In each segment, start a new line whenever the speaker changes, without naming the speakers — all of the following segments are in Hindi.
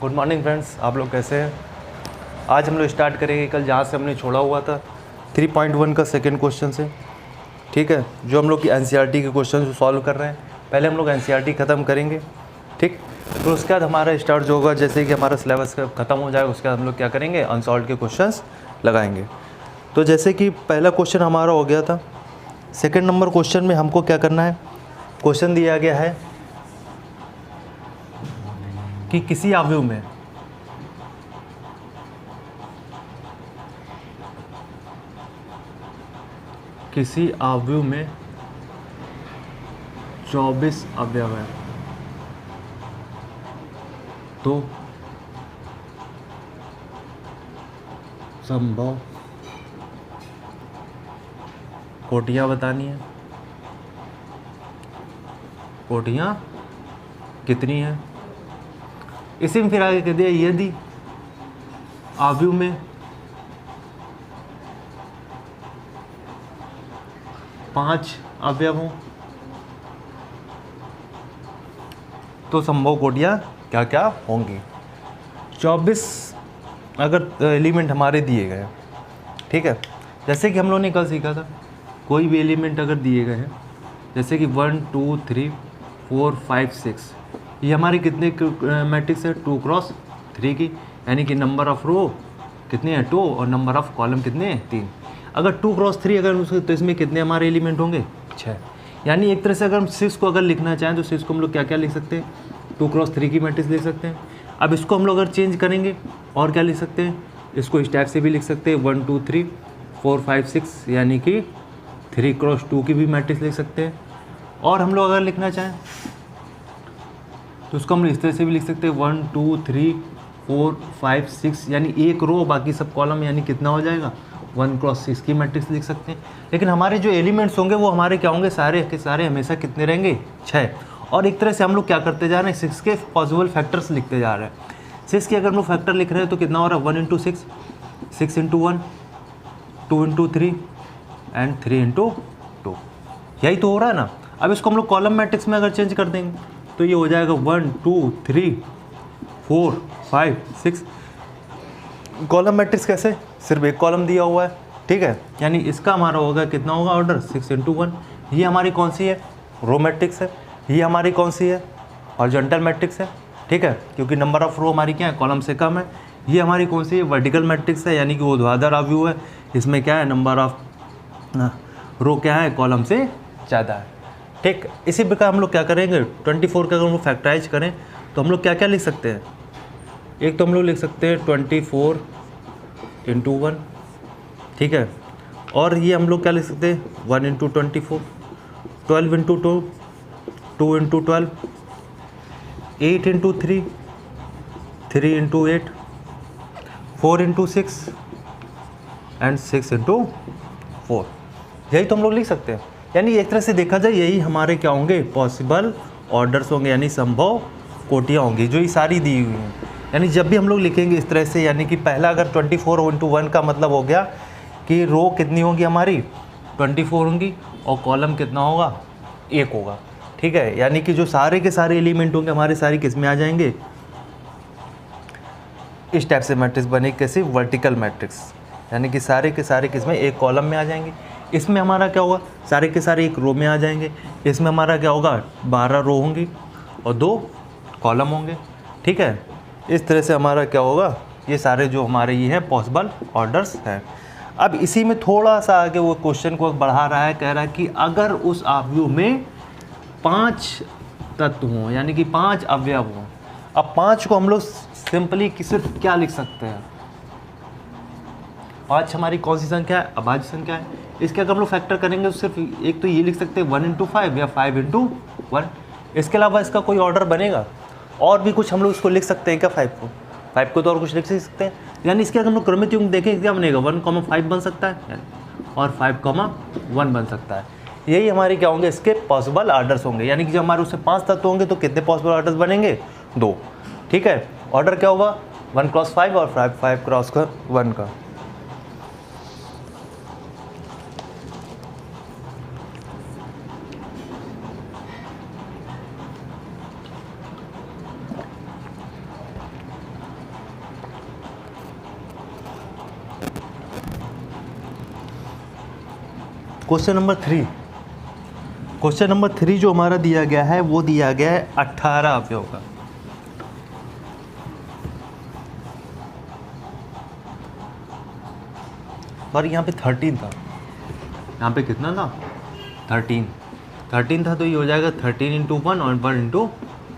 गुड मॉर्निंग फ्रेंड्स, आप लोग कैसे हैं। आज हम लोग स्टार्ट करेंगे कल जहाँ से हमने छोड़ा हुआ था 3.1 का सेकंड क्वेश्चन से। ठीक है, जो हम लोग की एनसीईआरटी के क्वेश्चन सॉल्व कर रहे हैं। पहले हम लोग एनसीईआरटी ख़त्म करेंगे, ठीक। तो उसके बाद हमारा स्टार्ट जो होगा, जैसे कि हमारा सिलेबस ख़त्म हो जाएगा उसके बाद हम लोग क्या करेंगे, अनसॉल्व के क्वेश्चंस लगाएंगे। तो जैसे कि पहला क्वेश्चन हमारा हो गया था, सेकंड नंबर क्वेश्चन में हमको क्या करना है। क्वेश्चन दिया गया है कि किसी अवयव में किसी अवयव में 24 अवयव है, तो संभव कोटियाँ बतानी है। कोटियाँ कितनी है। इसी में फिर आगे कह दिया, यदि अवयव में 5 अवयव हों तो संभव कोटियाँ क्या क्या होंगी। 24 अगर एलिमेंट हमारे दिए गए हैं, ठीक है। जैसे कि हम लोगों ने कल सीखा था, कोई भी एलिमेंट अगर दिए गए हैं, जैसे कि 1 2 3 4 5 6, ये हमारे कितने मैट्रिक्स है, 2 क्रॉस 3 की, यानी कि नंबर ऑफ रो कितने हैं 2 और नंबर ऑफ कॉलम कितने हैं 3। अगर 2 क्रॉस 3 अगर उसके, तो इसमें कितने हमारे एलिमेंट होंगे 6। यानी एक तरह से अगर हम 6 को अगर लिखना चाहें तो 6 को हम लोग क्या क्या लिख सकते हैं, 2 क्रॉस 3 की मैट्रिक्स लिख सकते हैं। अब इसको हम लोग अगर चेंज करेंगे और क्या लिख सकते हैं, इसको इस टाइप से भी लिख सकते हैं, 1 2 3 4 5 6, यानी कि 3 क्रॉस 2 की भी मैट्रिक्स लिख सकते हैं। और हम लोग अगर लिखना चाहें तो उसको हम इस तरह से भी लिख सकते हैं, 1 2 3 4 5 6, यानी एक रो बाकी सब कॉलम, यानी कितना हो जाएगा 1 क्रॉस 6 की मैट्रिक्स लिख सकते हैं। लेकिन हमारे जो एलिमेंट्स होंगे वो हमारे क्या होंगे, सारे के सारे हमेशा कितने रहेंगे 6। और एक तरह से हम लोग क्या करते जा रहे हैं, 6 के पॉसिबल फैक्टर्स लिखते जा रहे हैं। 6 के अगर हम लोग फैक्टर लिख रहे हैं तो कितना हो रहा है, 1 into 6, 6 into 1, 2 into 3 and 3 into 2, यही तो हो रहा है ना। अब इसको हम लोग कॉलम मैट्रिक्स में अगर चेंज कर देंगे तो ये हो जाएगा 1 2 3 4 5 6। कॉलम मैट्रिक्स कैसे, सिर्फ एक कॉलम दिया हुआ है, ठीक है। यानी इसका हमारा होगा कितना होगा ऑर्डर, 6 इंटू 1। ये हमारी कौन सी है, रो मैट्रिक्स है। ये हमारी कौन सी है, हॉरिजॉन्टल मैट्रिक्स है, ठीक है, क्योंकि नंबर ऑफ रो हमारी क्या है, कॉलम से कम है। ये हमारी कौन सी है, वर्टिकल मैट्रिक्स है, यानी कि वो ऊर्ध्वाधर अवयव है। इसमें क्या है, नंबर ऑफ रो क्या है, कॉलम से ज़्यादा है, ठीक। इसी प्रकार हम लोग क्या करेंगे, 24 का अगर हम लोग फैक्टराइज करें तो हम लोग क्या क्या लिख सकते हैं। एक तो हम लोग लिख सकते हैं 24 इंटू 1, ठीक है। और ये हम लोग क्या लिख सकते हैं, 1 into 24, 12 into 2, 2 into 12, 8 into 3, 3 into 8, 4 into 6 and 6 into 4। यही तो हम लोग लिख सकते हैं। यानी एक तरह से देखा जाए यही हमारे क्या होंगे, पॉसिबल ऑर्डर्स होंगे, यानी संभव कोटियाँ होंगी, जो ये सारी दी हुई हैं। यानी जब भी हम लोग लिखेंगे इस तरह से, यानी कि पहला अगर 24 इंटू 1 का मतलब हो गया कि रो कितनी होगी हमारी 24 होंगी और कॉलम कितना होगा, 1 होगा, ठीक है। यानी कि जो सारे के सारे एलिमेंट होंगे हमारे सारे किस में आ जाएंगे, इस टाइप से मैट्रिक्स बने, कैसे, वर्टिकल मैट्रिक्स, यानी कि सारे के सारे किस में, एक कॉलम में आ जाएंगे। इसमें हमारा क्या होगा, सारे के सारे एक रो में आ जाएंगे। इसमें हमारा क्या होगा, 12 रो होंगी और 2 कॉलम होंगे, ठीक है। इस तरह से हमारा क्या होगा, ये सारे जो हमारे ये हैं पॉसिबल ऑर्डर्स हैं। अब इसी में थोड़ा सा आगे वो क्वेश्चन को बढ़ा रहा है, कह रहा है कि अगर उस अवयव में 5 तत्व हों, यानी कि 5 अवयव हों। अब 5 को हम लोग सिंपली सिर्फ क्या लिख सकते हैं, 5 हमारी कौन सी संख्या है, अभाज्य संख्या है। इसके अगर हम लोग फैक्टर करेंगे तो सिर्फ एक तो ये लिख सकते हैं 1 इंटू 5 या 5 इंटू 1। इसके अलावा इसका कोई ऑर्डर बनेगा, और भी कुछ हम लोग इसको लिख सकते हैं क्या, 5 को तो और कुछ लिख सकते हैं। यानी इसके अगर हम लोग क्रमित युग्म देखें क्या बनेगा, 1,5 बन सकता है और 5,1 बन सकता है। यही हमारे क्या होंगे, इसके पॉसिबल ऑर्डर्स होंगे। यानी कि जब हमारे उससे 5 तत्व होंगे तो कितने पॉसिबल ऑर्डर्स बनेंगे, 2, ठीक है। ऑर्डर क्या होगा, 1 क्रॉस 5 और 5 क्रॉस 1 का। क्वेश्चन नंबर 3, क्वेश्चन नंबर 3 जो हमारा दिया गया है वो दिया गया है 18 अवयव का। पर यहाँ पे 13 था, यहाँ पे कितना था 13 था, तो ये हो जाएगा 13 इंटू 1 और 1 इंटू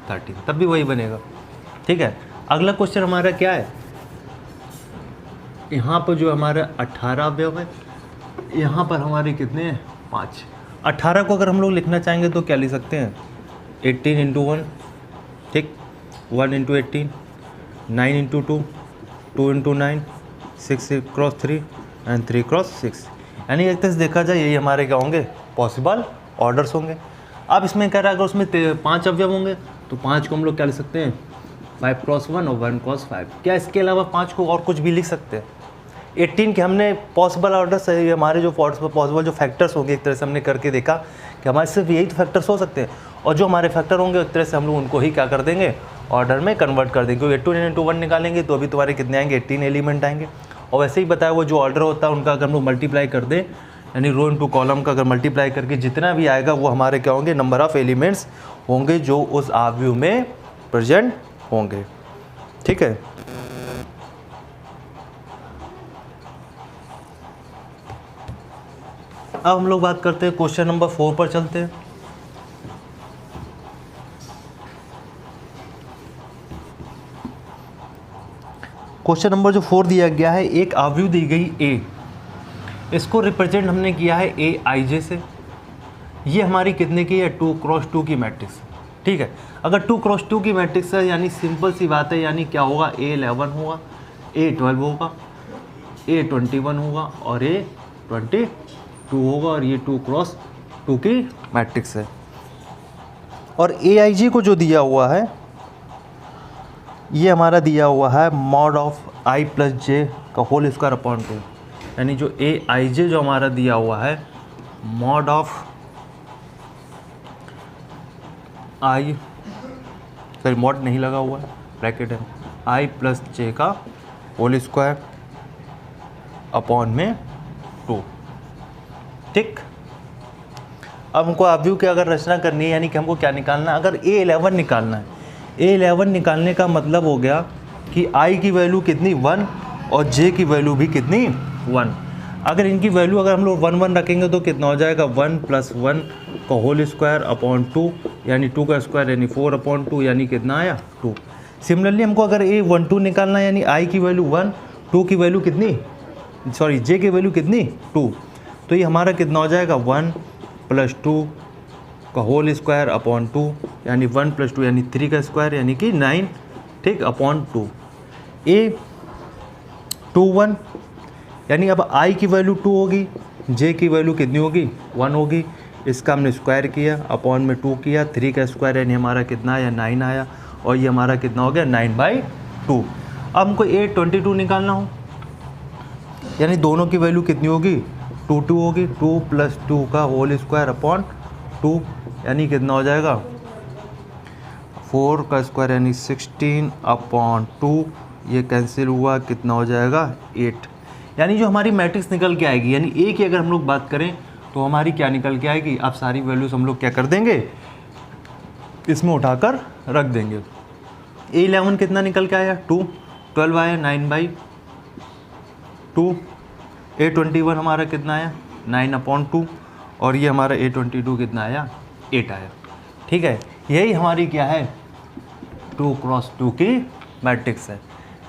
13, तब भी वही बनेगा। ठीक है, अगला क्वेश्चन हमारा क्या है, यहाँ पर जो हमारा 18 अवयव है, यहाँ पर हमारे कितने हैं 5। 18 को अगर हम लोग लिखना चाहेंगे तो क्या लिख सकते हैं 18 इंटू 1, ठीक, 1 into 18, 9 into 2, 2 into 9, 6 cross 3 and 3 cross 6, यानी एक तरह से देखा जाए यही हमारे क्या होंगे पॉसिबल ऑर्डर्स होंगे। अब इसमें कह रहा है अगर उसमें 5 अवयव होंगे तो 5 को हम लोग क्या लिख सकते हैं 5 क्रॉस 1 और 1 क्रॉस 5। क्या इसके अलावा 5 को और कुछ भी लिख सकते हैं। 18 के हमने पॉसिबल ऑर्डर्स है, हमारे जो पॉसिबल जो फैक्टर्स होंगे एक तरह से हमने करके देखा कि हमारे सिर्फ यही तो फैक्टर्स हो सकते हैं, और जो हमारे फैक्टर होंगे एक तरह से हम लोग उनको ही क्या कर देंगे ऑर्डर में कन्वर्ट कर देंगे। क्योंकि 18 इंटू 1 निकालेंगे तो अभी तुम्हारे कितने आएंगे 18 एलिमेंट आएंगे। और वैसे ही बताया वो जो ऑर्डर होता है उनका अगर हम लोग मल्टीप्लाई कर दें, यानी रो इंटू कॉलम का अगर मल्टीप्लाई करके जितना भी आएगा वो हमारे क्या होंगे नंबर ऑफ एलिमेंट्स होंगे जो उस अवयव में प्रेजेंट होंगे। ठीक है, अब हम लोग बात करते हैं क्वेश्चन नंबर 4 पर चलते हैं। क्वेश्चन नंबर जो 4 दिया गया है, एक अवयव दी गई ए, इसको रिप्रेजेंट हमने किया है ए आई जे से। ये हमारी कितने की है 2 क्रॉस 2 की मैट्रिक्स। ठीक है, अगर 2 क्रॉस 2 की मैट्रिक्स है यानी सिंपल सी बात है, यानी क्या होगा A11 होगा, A12 होगा, A21 होगा और A22 होगा, और ये 2 क्रॉस 2 की मैट्रिक्स है। और AIJ को जो दिया हुआ है ये हमारा दिया हुआ है मॉड ऑफ I प्लस जे का होल स्क्वायर अपॉन 2, यानी जो AIJ जो हमारा दिया हुआ है mod of I, sorry mod नहीं लगा हुआ है, ब्रैकेट है, I प्लस जे का होल स्क्वायर अपॉन में 2। ठीक, अब हमको अवयव की अगर रचना करनी है, यानी कि हमको क्या निकालना है, अगर A11 निकालना है, A11 निकालने का मतलब हो गया कि I की वैल्यू कितनी 1 और J की वैल्यू भी कितनी 1। अगर इनकी वैल्यू अगर हम लोग 1 1 रखेंगे तो कितना हो जाएगा 1 प्लस 1 का होल स्क्वायर अपॉन 2, यानी 2 का स्क्वायर यानी 4 अपॉन 2, यानी कितना आया 2। सिमिलरली हमको अगर A12 निकालना है, यानी I की वैल्यू 1, 2 की वैल्यू कितनी, सॉरी J की वैल्यू कितनी 2, तो ये हमारा कितना हो जाएगा 1 प्लस 2 का होल स्क्वायर अपॉन 2, यानी 1 प्लस 2 यानी 3 का स्क्वायर यानी कि 9, ठीक, अपॉन 2। A21 यानी अब I की वैल्यू 2 होगी, J की वैल्यू कितनी होगी 1 होगी, इसका हमने स्क्वायर किया अपॉन में 2 किया, 3 का स्क्वायर यानी हमारा कितना आया 9 आया, और ये हमारा कितना हो गया 9/2। अब हमको A22 निकालना हो, यानी दोनों की वैल्यू कितनी होगी 2 2 होगी, 2 प्लस 2 का होल स्क्वायर अपॉन 2, यानी कितना हो जाएगा 4 का स्क्वायर यानी 16 अपॉन 2, ये कैंसिल हुआ, कितना हो जाएगा 8। यानी जो हमारी मैट्रिक्स निकल के आएगी, यानी ए की अगर हम लोग बात करें तो हमारी क्या निकल के आएगी, अब सारी वैल्यूज हम लोग क्या कर देंगे इसमें उठाकर रख देंगे। A11 कितना निकल के आया 2, 12 आया 9/2, A21 हमारा कितना आया 9/2, और ये हमारा A22 कितना आया 8 आया। ठीक है, यही हमारी क्या है 2 क्रॉस 2 की मैट्रिक्स है।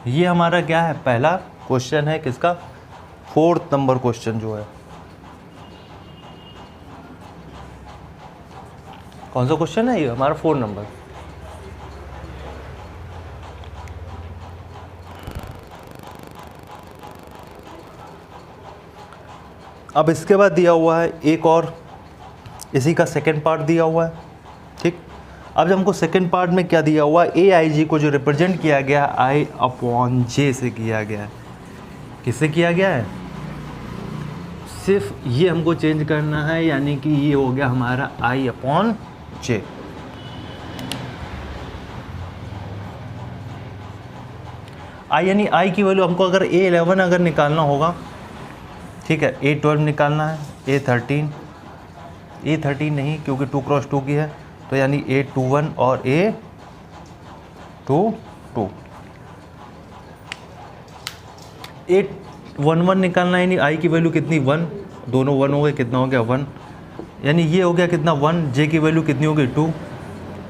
ये हमारा क्या है पहला क्वेश्चन है, किसका 4th नंबर क्वेश्चन जो है, कौन सा क्वेश्चन है ये हमारा 4 नंबर। अब इसके बाद दिया हुआ है एक और, इसी का सेकंड पार्ट दिया हुआ है। ठीक, अब हमको सेकंड पार्ट में क्या दिया हुआ है, AIJ को जो रिप्रेजेंट किया गया I/J से किया गया है। किससे किया गया है, सिर्फ ये हमको चेंज करना है, यानी कि ये हो गया हमारा I/J। I यानी I की वैल्यू हमको अगर A11 अगर निकालना होगा, ठीक है। A12 निकालना है, A13 नहीं क्योंकि 2 क्रॉस 2 की है, तो यानी A21 और A22। A11 निकालना है, यानी I की वैल्यू कितनी 1, दोनों 1 हो गए, कितना हो गया 1, यानी ये हो गया कितना 1, J की वैल्यू कितनी हो गई 2।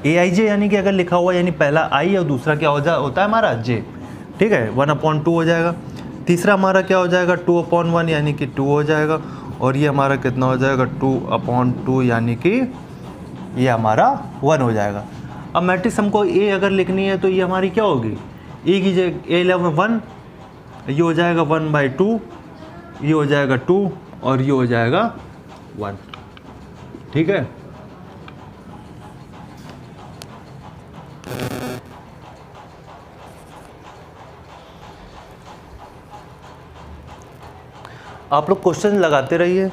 AIJ यानी कि अगर लिखा हुआ यानी पहला I और दूसरा क्या होता है हमारा J, ठीक है, 1/2 हो जाएगा। तीसरा हमारा क्या हो जाएगा 2/1 यानी कि 2 हो जाएगा, और ये हमारा कितना हो जाएगा 2/2 यानी कि ये हमारा 1 हो जाएगा। अब मैट्रिक्स हमको A अगर लिखनी है तो ये हमारी क्या होगी, A की जगह A11 1, ये हो जाएगा 1/2, ये हो जाएगा 2 और ये हो जाएगा 1, ठीक है। आप लोग क्वेश्चन लगाते रहिए,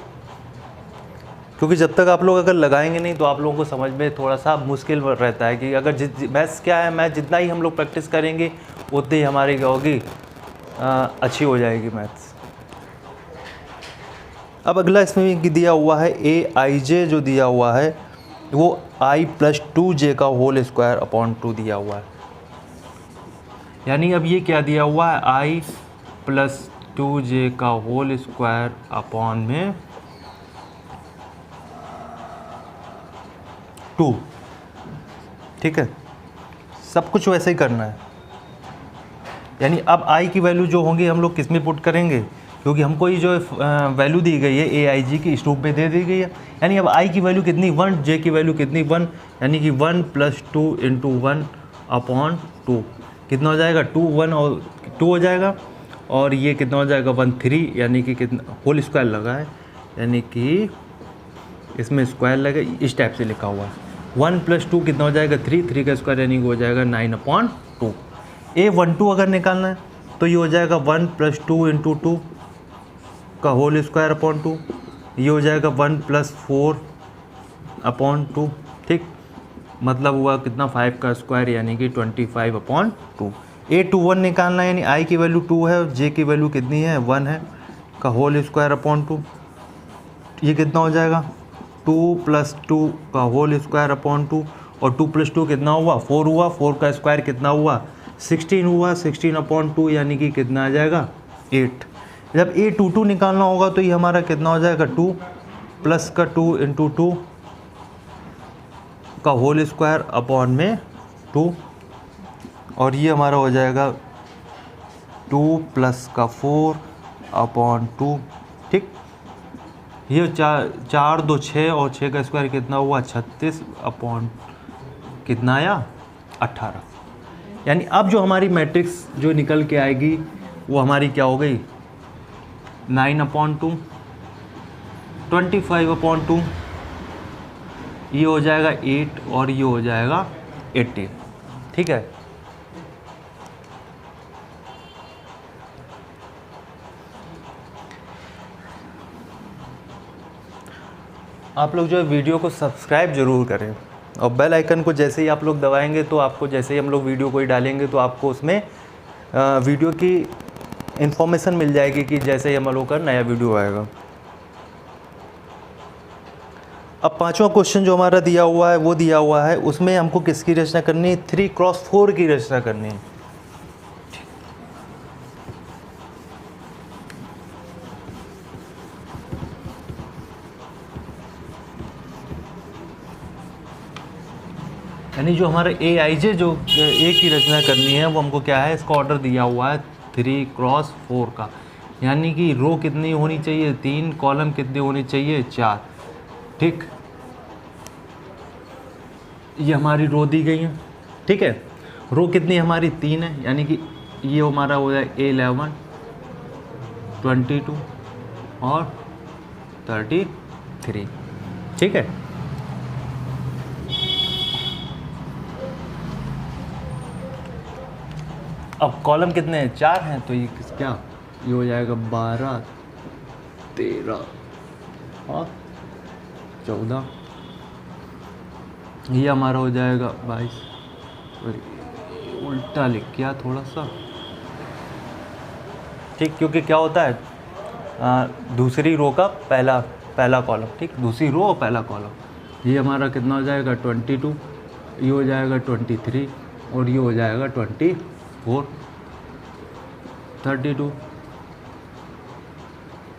क्योंकि जब तक आप लोग अगर लगाएंगे नहीं तो आप लोगों को समझ में थोड़ा सा मुश्किल रहता है कि अगर मैथ्स क्या है, मैथ जितना ही हम लोग प्रैक्टिस करेंगे उतनी ही हमारी क्या होगी, अच्छी हो जाएगी मैथ्स। अब अगला इसमें दिया हुआ है AIJ, जो दिया हुआ है वो I + 2J का होल स्क्वायर अपॉन 2 दिया हुआ है। यानी अब ये क्या दिया हुआ है, I + 2J का होल स्क्वायर अपॉन में 2, ठीक है। सब कुछ वैसे ही करना है। यानी अब I की वैल्यू जो होंगी हम लोग किस में पुट करेंगे, क्योंकि हमको ये जो वैल्यू दी गई है AIJ की इस रूप में दे दी गई है। यानी अब I की वैल्यू कितनी 1, J की वैल्यू कितनी 1, यानी कि 1 + 2 × 1/2 कितना हो जाएगा 2, 1 और 2 हो जाएगा, और ये कितना हो जाएगा 1 3, यानी कि कितना होल स्क्वायर लगा है, यानी कि इसमें स्क्वायर लगा, इस टाइप से लिखा हुआ है। 1 + 2 कितना हो जाएगा 3, 3 का स्क्वायर यानी कि हो जाएगा 9/2। A12 अगर निकालना है तो ये हो जाएगा 1 + 2 × 2 का होल स्क्वायर अपॉन 2, ये हो जाएगा 1 + 4/2, ठीक, मतलब हुआ कितना 5 का स्क्वायर यानी कि 25/2। A21 निकालना है, यानी I की वैल्यू 2 है, J की वैल्यू कितनी है 1 है, का होल स्क्वायर अपॉन 2, ये कितना हो जाएगा 2 + 2 का होल स्क्वायर अपॉन 2, और 2 + 2 कितना हुआ 4 हुआ, 4 का स्क्वायर कितना हुआ 16 हुआ, 16/2 यानी कि कितना आ जाएगा 8। जब A22 निकालना होगा तो ये हमारा कितना हो जाएगा 2 + का 2 × 2 का होल स्क्वायर अपॉन में 2, और ये हमारा हो जाएगा 2 + का 4/2, ठीक। ये 4 2 6 और 6 का स्क्वायर कितना हुआ 36 अपॉन कितना आया 18। यानी अब जो हमारी मैट्रिक्स जो निकल के आएगी वो हमारी क्या हो गई 9/2, 25/2, ये हो जाएगा 8 और ये हो जाएगा 18, ठीक है। आप लोग जो है वीडियो को सब्सक्राइब ज़रूर करें, और बेल आइकन को जैसे ही आप लोग दबाएंगे तो आपको, जैसे ही हम लोग वीडियो कोई डालेंगे तो आपको उसमें वीडियो की इन्फॉर्मेशन मिल जाएगी कि जैसे ही हम लोग का नया वीडियो आएगा। अब 5वां क्वेश्चन जो हमारा दिया हुआ है वो दिया हुआ है, उसमें हमको किसकी रचना करनी है 3 × 4 की रचना करनी है। यानी जो हमारा AIJ जो A की रचना करनी है वो हमको क्या है, इसका ऑर्डर दिया हुआ है 3 × 4 का, यानी कि रो कितनी होनी चाहिए 3, कॉलम कितने होने चाहिए 4, ठीक। ये हमारी रो दी गई है, ठीक है। रो कितनी हमारी 3 है, यानी कि ये हमारा हो जाए 11 22 और 33, ठीक है। अब कॉलम कितने हैं 4 हैं, तो ये क्या ये हो जाएगा 12 13 और 14, ये हमारा हो जाएगा 22, उल्टा लिख किया थोड़ा सा, ठीक, क्योंकि क्या होता है दूसरी रो का पहला कॉलम, ठीक, दूसरी रो और पहला कॉलम। ये हमारा कितना हो जाएगा 22, ये हो जाएगा 23 और ये हो जाएगा 24, 32,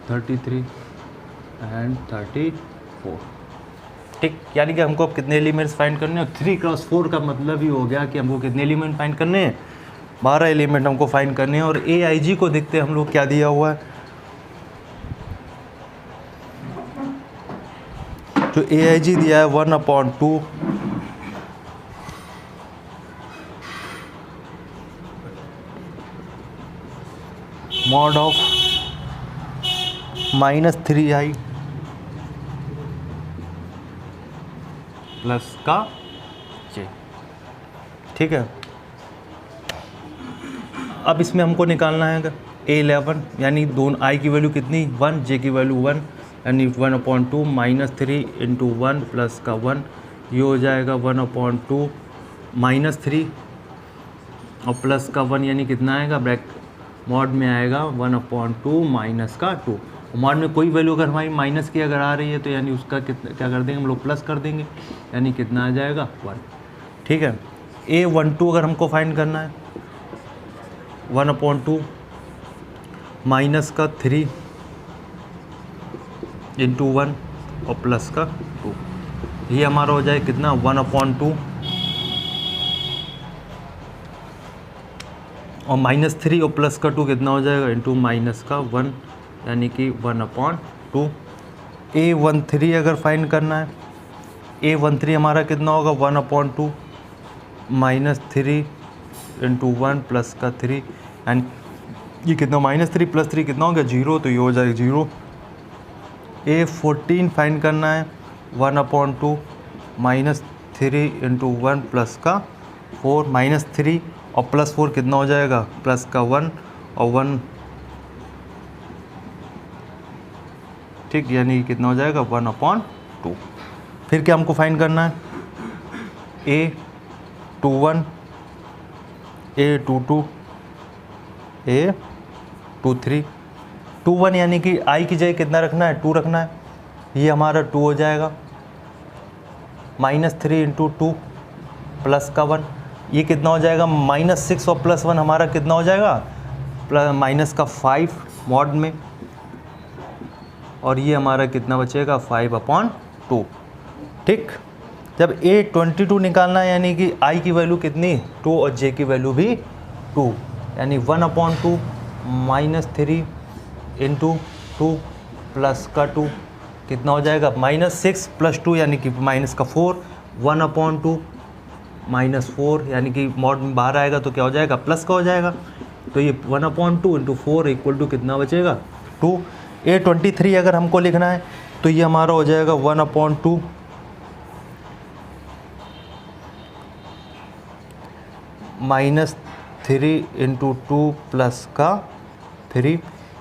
33 एंड 34, ठीक। यानी कि हमको अब कितने एलिमेंट्स फाइंड करने हैं, 3 क्रॉस 4 का मतलब ही हो गया कि हमको कितने एलिमेंट फाइंड करने हैं, 12 एलिमेंट हमको फाइंड करने हैं। और AIG को देखते हैं हम लोग क्या दिया हुआ है। जो AIG दिया है 1/2 mod ऑफ -3i प्लस का j, ठीक है। अब इसमें हमको निकालना है A11, यानी दोनों i की वैल्यू कितनी 1, j की वैल्यू 1, यानी 1/2 -3 × 1 प्लस का 1, ये हो जाएगा 1/2 -3 और प्लस का 1, यानी कितना आएगा ब्रैक मॉड में आएगा 1/2 माइनस का 2। मॉड में कोई वैल्यू अगर हमारी माइनस की अगर आ रही है तो यानी उसका कितना क्या कर देंगे हम लोग, प्लस कर देंगे, यानी कितना आ जाएगा 1, ठीक है। A12 अगर हमको फाइंड करना है 1/2 माइनस का 3 × 1 और प्लस का 2, ये हमारा हो जाए कितना 1/2 और -3 और प्लस का 2 कितना हो जाएगा इंटू माइनस का 1, यानी कि 1/2। A13 अगर फाइंड करना है, A13 हमारा कितना होगा 1/2 -3 × 1 प्लस का 3, एंड ये कितना -3 + 3 कितना हो गया 0, तो ये हो जाएगा 0। A14 फाइंड करना है 1/2 -3 × 1 प्लस का 4, -3 और प्लस 4 कितना हो जाएगा प्लस का 1 और 1, ठीक, यानी कितना हो जाएगा 1/2। फिर क्या हमको फाइंड करना है A21 A22 A23 21, यानी कि i की जगह कितना रखना है 2 रखना है, ये हमारा 2 हो जाएगा -3 × 2 प्लस का 1, ये कितना हो जाएगा -6 और प्लस 1 हमारा कितना हो जाएगा प्लस माइनस का 5 मॉड में, और ये हमारा कितना बचेगा 5/2, ठीक। जब A22 निकालना है यानी कि i की वैल्यू कितनी 2 और j की वैल्यू भी 2, यानी 1/2 -3 × 2 प्लस का 2 कितना हो जाएगा -6 + 2, यानी कि माइनस का 4, 1/2 -4, यानी कि मॉड में बाहर आएगा तो क्या हो जाएगा प्लस का हो जाएगा, तो ये 1/2 × 4 = कितना बचेगा 2। A23 अगर हमको लिखना है तो ये हमारा हो जाएगा 1/2 -3 × 2 प्लस का 3,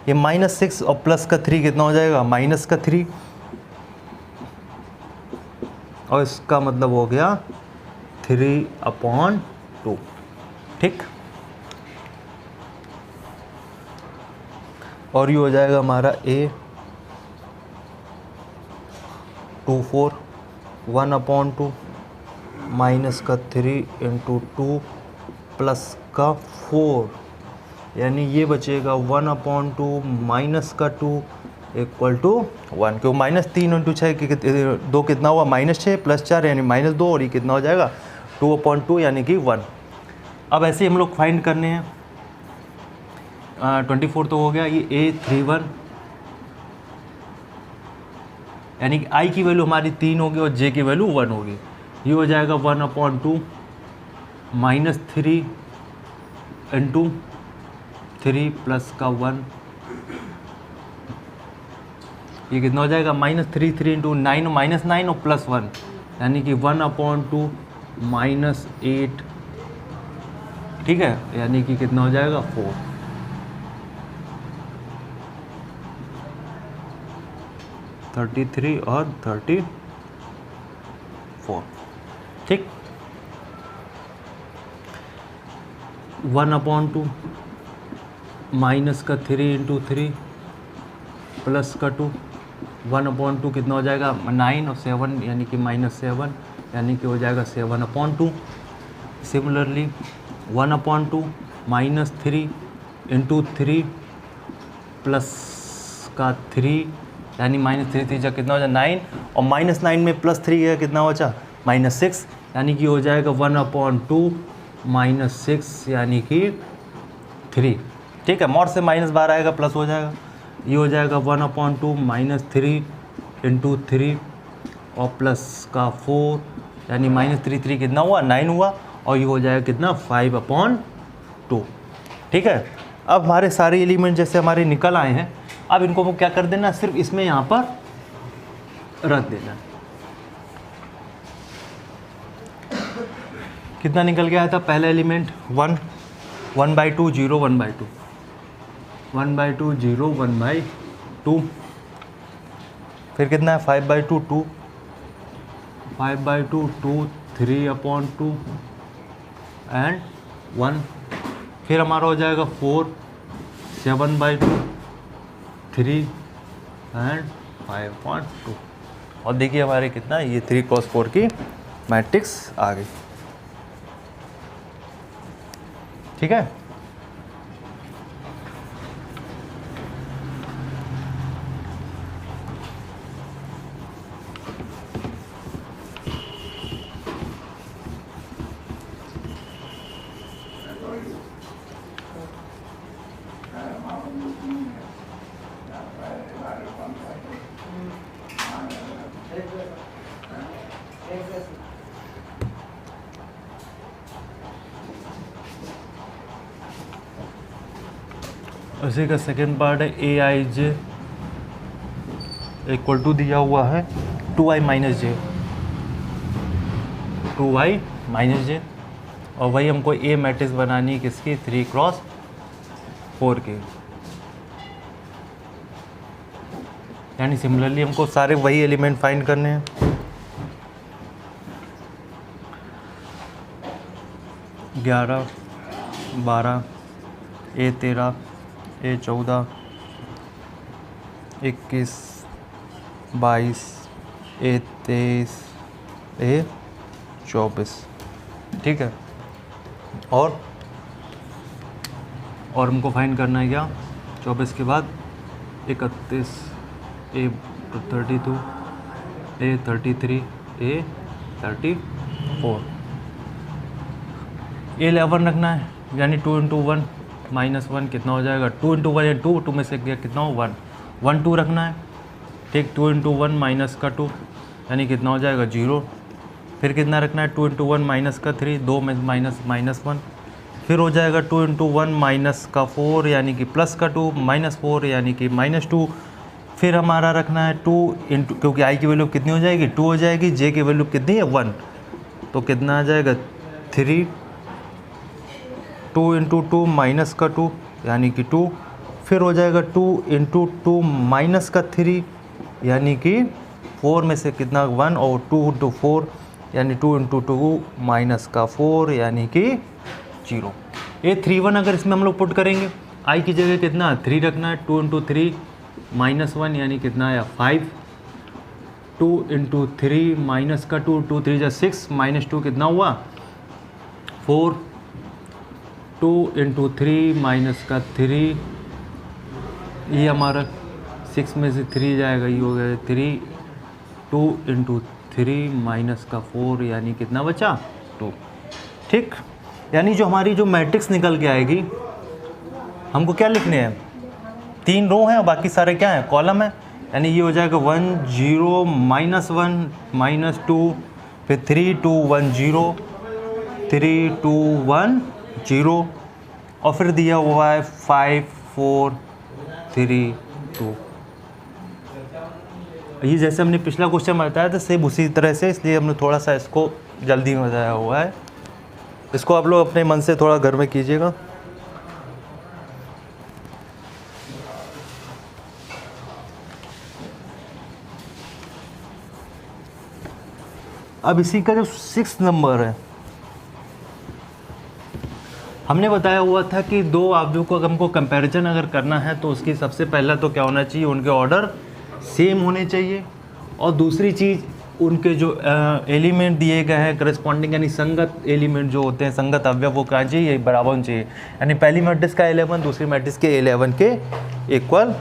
ये -6 और प्लस का 3 कितना हो जाएगा माइनस का 3, और इसका मतलब हो गया 3/2, ठीक। और ये हो जाएगा हमारा A24 1/2 माइनस का 3 × 2 प्लस का 4, यानी ये बचेगा 1/2 माइनस का 2 = 1, क्यों -3 × 6 2 कितना हुआ -6 + 4 यानी -2, और ये कितना हो जाएगा 2/2 यानी कि 1। अब ऐसे ही हम लोग फाइंड करने हैं 24 तो हो गया, ये A31 यानी कि i की वैल्यू हमारी 3 होगी और j की वैल्यू 1 होगी, ये हो जाएगा 1/2 -3 × 3 प्लस का 1, ये कितना हो जाएगा -3 3 × 9 -9 और प्लस 1, यानी कि 1/2 -8, ठीक है, यानी कि कितना हो जाएगा 4। 33 और 34, ठीक। 1/2 माइनस का 3 × 3 प्लस का 2, 1/2 कितना हो जाएगा 9 और 7 यानी कि -7 यानी कि हो जाएगा 7/2। सिमिलरली 1/2 -3 इंटू 3 प्लस का 3 यानी -3 जा कितना हो जाए 9 और -9 में +3 है कितना हो जा -6 यानी कि हो जाएगा 1/2 -6 यानी कि 3। ठीक है, मॉड से -12 आएगा प्लस हो जाएगा, ये हो जाएगा 1/2 -3 इंटू 3 और प्लस का 4 यानी -3 कितना हुआ 9 हुआ और ये हो जाएगा कितना 5/2। ठीक है, अब हमारे सारे एलिमेंट जैसे हमारे निकल आए हैं, अब इनको वो क्या कर देना, सिर्फ इसमें यहाँ पर रख देना। कितना निकल गया था पहला एलिमेंट 1, 1/2 0 1/2, 1/2 0 1/2, फिर कितना है 5/2 2, 5/2 2 3/2 एंड 1, फिर हमारा हो जाएगा 4 7/2 3 एंड 5/2। और देखिए हमारे कितना ये 3×4 की मैट्रिक्स आ गई। ठीक है, उसी का सेकेंड पार्ट है AIJ इक्वल टू दिया हुआ है 2i - j, 2i - j, और वही हमको A मैट्रिक्स बनानी है किसकी 3×4 की। यानी सिमिलरली हमको सारे वही एलिमेंट फाइंड करने हैं। ग्यारह 12 A13 A14 21 22 A23 A24। ठीक है, और हमको फाइंड करना है क्या 24 के बाद 31 A32 A33 A34 A11 रखना है, यानी 2 × 1 -1 कितना हो जाएगा 2 × 1 या 2 में से गया कितना हो 1 1 2 रखना है। ठीक, 2 × 1 -2 यानी कितना हो जाएगा 0। फिर कितना रखना है 2 × 1 -3 2 में -1, फिर हो जाएगा 2 × 1 -4 यानी कि +2 -4 यानी कि -2। फिर हमारा रखना है 2 × क्योंकि i की वैल्यू कितनी हो जाएगी 2 हो जाएगी, j की वैल्यू कितनी है 1, तो कितना आ जाएगा 3 2 × 2 -2 यानी कि 2। फिर हो जाएगा 2 × 2 -3 यानी कि 4 में से कितना 1 और 2 × 4 यानी 2 × 2 -4 यानी कि 0। A31 अगर इसमें हम लोग पुट करेंगे i की जगह कितना 3 रखना है, 2 × 3 -1 यानी कितना आया 5, 2 × 3 -2 2 3 जा 6 -2 कितना हुआ 4, 2 × 3 -3 ये हमारा 6 में से 3 जाएगा, ये हो गया 3, 2 × 3 -4 यानी कितना बचा 2। ठीक, यानी जो हमारी जो मैट्रिक्स निकल के आएगी हमको क्या लिखने हैं 3 रो हैं और बाकी सारे क्या हैं कॉलम है, यानी ये हो जाएगा 1 0 -1 -2 फिर 3 2 1 0 3 2 1 0 और फिर दिया हुआ है 5 4 3 2। ये जैसे हमने पिछला क्वेश्चन में बताया था सेम उसी तरह से, इसलिए हमने थोड़ा सा इसको जल्दी में बताया हुआ है। इसको आप लोग अपने मन से थोड़ा घर में कीजिएगा। अब इसी का जो 6 नंबर है हमने बताया हुआ था कि दो अवयव को अगर हमको कंपैरिजन अगर करना है तो उसकी सबसे पहला तो क्या होना चाहिए, उनके ऑर्डर सेम होने चाहिए, और दूसरी चीज़ उनके जो एलिमेंट दिए गए हैं करस्पॉन्डिंग यानी संगत एलिमेंट जो होते हैं, संगत अवयव, वो क्या चाहिए, बराबर होना चाहिए। यानी पहली मैट्रिक्स का 11 दूसरी मैट्रिक्स के 11 के इक्वल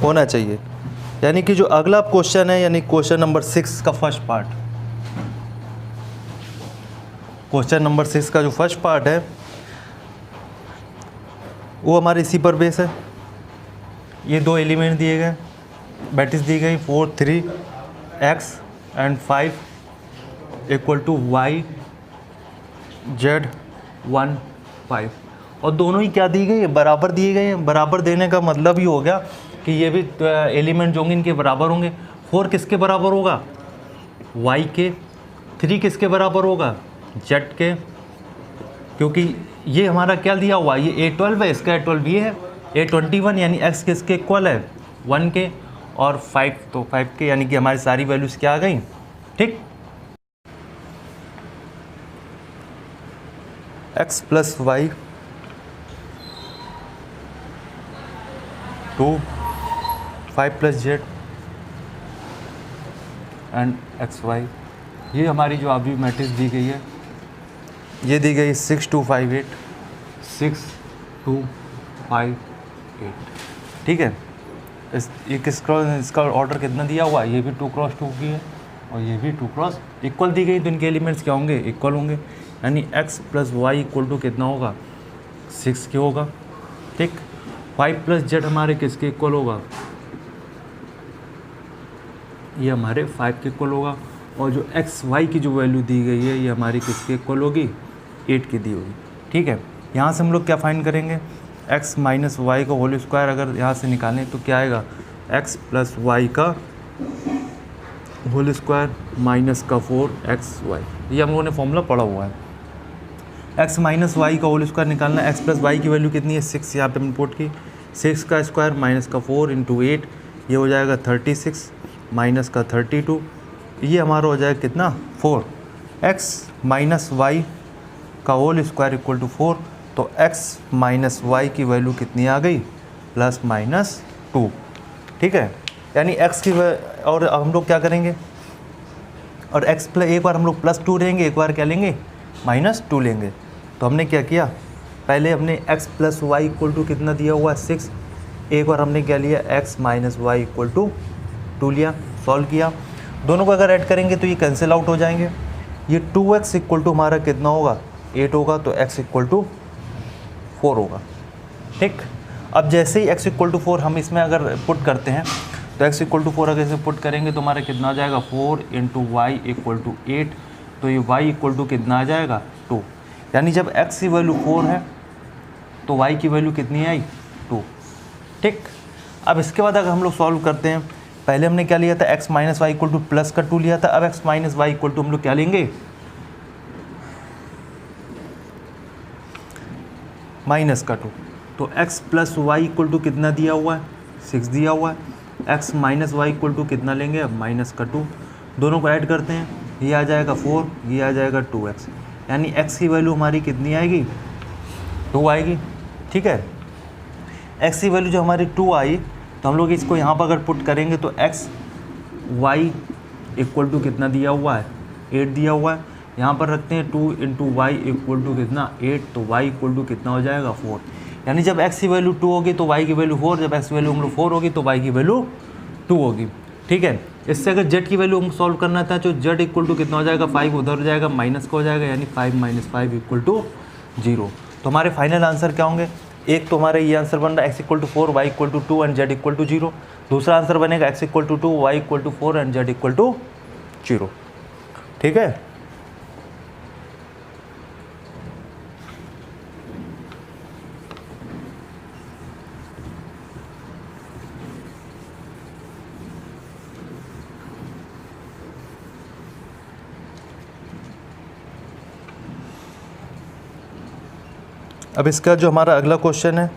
होना चाहिए। यानी कि जो अगला क्वेश्चन है, यानी क्वेश्चन नंबर 6 का फर्स्ट पार्ट, क्वेश्चन नंबर 6 का जो फर्स्ट पार्ट है वो हमारे इसी पर बेस है। ये दो एलिमेंट दिए गए, मैट्रिक्स दी गई 4 3 x and 5 equal to y z 1 5, और दोनों ही क्या दी गई है, बराबर दिए गए हैं। बराबर देने का मतलब ही हो गया कि ये भी एलिमेंट जो होंगे इनके बराबर होंगे। 4 किसके बराबर होगा, y के। 3 किसके बराबर होगा, z के, क्योंकि ये हमारा क्या दिया हुआ, ये A12 है, इसका A12 ये है। A21 यानी x किसके इक्वल है, 1 के, और 5 तो 5 के, यानी कि हमारी सारी वैल्यूज़ क्या आ गई, ठीक। x plus Y 2 5 plus Z and X Y, ये हमारी जो अभी मैट्रिक्स दी गई है, ये दी गई 6 2 5 8 6 2 5 8, ठीक है। ये इसका ऑर्डर कितना दिया हुआ है, ये भी 2 क्रॉस 2 की है और ये भी 2 क्रॉस इक्वल दी गई, तो इनके एलिमेंट्स क्या होंगे, इक्वल होंगे। यानी x plus Y equal to कितना होगा, 6 के होगा, ठीक। 5 प्लस जेड हमारे किसके इक्वल होगा, ये हमारे 5 के इक्वल होगा, और जो एक्स वाई की जो वैल्यू दी गई है ये हमारी किसके इक्वल होगी, 8 की दी होगी, ठीक है। यहाँ से हम लोग क्या फाइंड करेंगे, x माइनस वाई का होल स्क्वायर अगर यहाँ से निकालें तो क्या आएगा, x प्लस वाई का होल स्क्वायर माइनस का 4xy, ये हम लोगों ने फॉर्मूला पढ़ा हुआ है। x माइनस वाई का होल स्क्वायर निकालना है, x प्लस वाई की वैल्यू कितनी है, 6 यहाँ पे हमने पुट की, 6 का स्क्वायर माइनस का 4 इंटू 8, ये हो जाएगा 36 माइनस का 32, ये हमारा हो जाएगा कितना, 4। x माइनस वाई का होल स्क्वायर इक्वल टू 4, तो x माइनस वाई की वैल्यू कितनी आ गई, प्लस माइनस 2, ठीक है। यानी x की और हम लोग क्या करेंगे, और x प्लस एक बार हम लोग प्लस 2 लेंगे, एक बार क्या लेंगे, माइनस 2 लेंगे। तो हमने क्या किया, पहले हमने x plus Y equal to कितना दिया हुआ है, 6, एक बार हमने क्या लिया, x minus Y equal to 2 लिया, सॉल्व किया। दोनों को अगर ऐड करेंगे तो ये कैंसिल आउट हो जाएंगे। ये 2x इक्वल टू हमारा कितना होगा, 8 होगा, तो x इक्वल टू 4 होगा, ठीक। अब जैसे ही x इक्वल टू 4 हम इसमें अगर पुट करते हैं, तो x इक्वल टू 4 अगर इसे पुट करेंगे तो हमारा कितना आ जाएगा, 4 इंटू वाई इक्वल टू 8, तो ये y इक्वल टू कितना आ जाएगा, 2। यानी जब x की वैल्यू 4 है तो y की वैल्यू कितनी आई, 2, ठीक। अब इसके बाद अगर हम लोग सॉल्व करते हैं, पहले हमने क्या लिया था, x minus Y equal to plus का 2 लिया था, अब x minus Y equal to हम लोग क्या लेंगे, माइनस का 2, तो x plus Y equal to कितना दिया हुआ है, 6 दिया हुआ है, x minus Y equal to कितना लेंगे, अब माइनस का 2, दोनों को ऐड करते हैं, ये आ जाएगा 4, ये आ जाएगा 2x, यानी x की वैल्यू हमारी कितनी आएगी, 2 आएगी, ठीक है। x की वैल्यू जो हमारी 2 आई, तो हम लोग इसको यहाँ पर अगर पुट करेंगे तो x y इक्वल टू कितना दिया हुआ है, 8 दिया हुआ है, यहाँ पर रखते हैं 2 इंटू वाई इक्वल टू कितना, 8, तो y इक्वल टू कितना हो जाएगा, 4। यानी जब x की वैल्यू 2 होगी तो y की वैल्यू 4, जब x की वैल्यू हम लोग 4 होगी तो y की वैल्यू 2 होगी, ठीक है। इससे अगर z की वैल्यू हम सॉल्व करना था, तो z इक्वल टू कितना हो जाएगा, 5 उधर हो जाएगा, माइनस का हो जाएगा, यानी 5 माइनस 5 इक्वल टू 0। तो हमारे फाइनल आंसर क्या होंगे, एक तो हमारे ये आंसर बन रहा है x equal to 4 y equal to 2 and z equal to 0, दूसरा आंसर बनेगा x equal to 2 y equal to 4 and z equal to 0, ठीक है। अब इसका जो हमारा अगला क्वेश्चन है